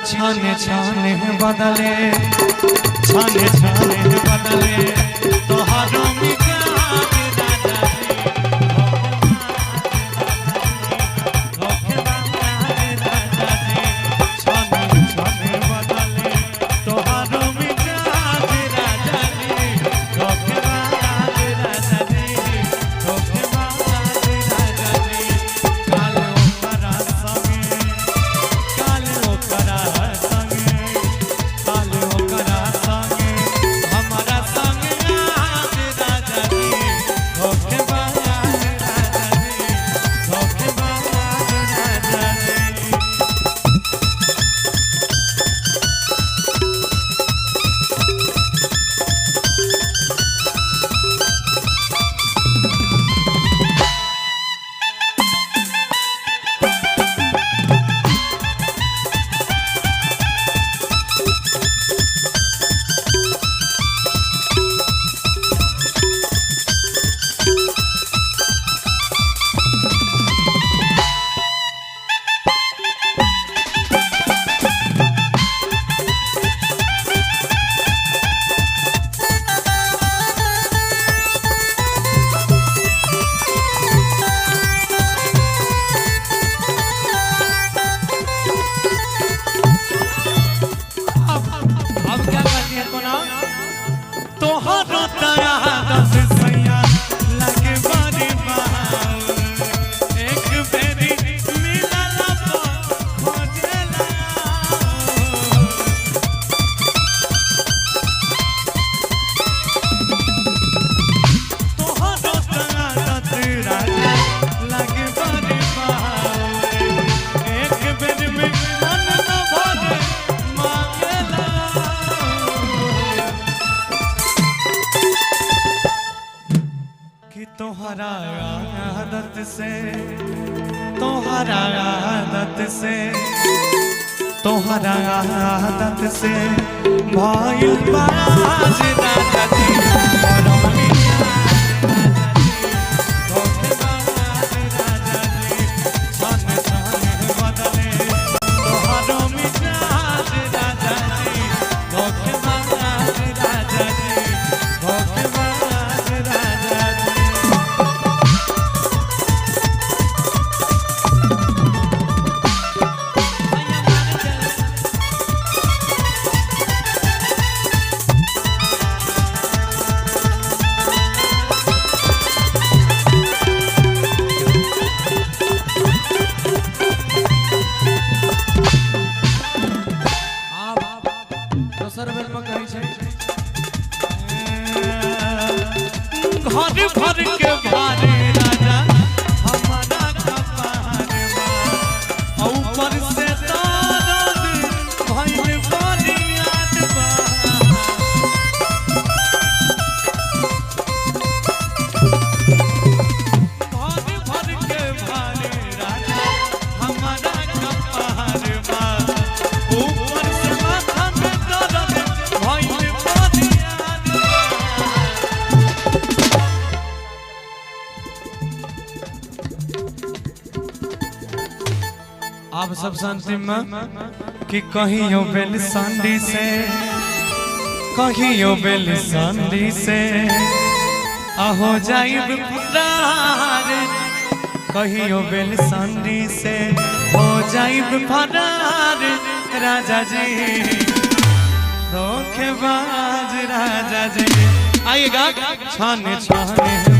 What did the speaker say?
छाने छाने बदले छाने छाने बदले तोहारो मिजाज राजा तोहरा आदत से भाई बाज राजा जी घर भर के भारे राजा हमारा कपार ऊपर से दर्द भइल बलियात बा घर भर के भारे राजा हमारा कपार बा ऊपर से माथा में दर्द भइल बलियात बा। आप सब शांति में कि कहियो बेल संडी से कहियो बेल संडी से आहो जाइब फरार कहियो बेल संडी से हो जाइब फरार राजा जी धोखेबाज राजा जी। आइएगा छाने छाने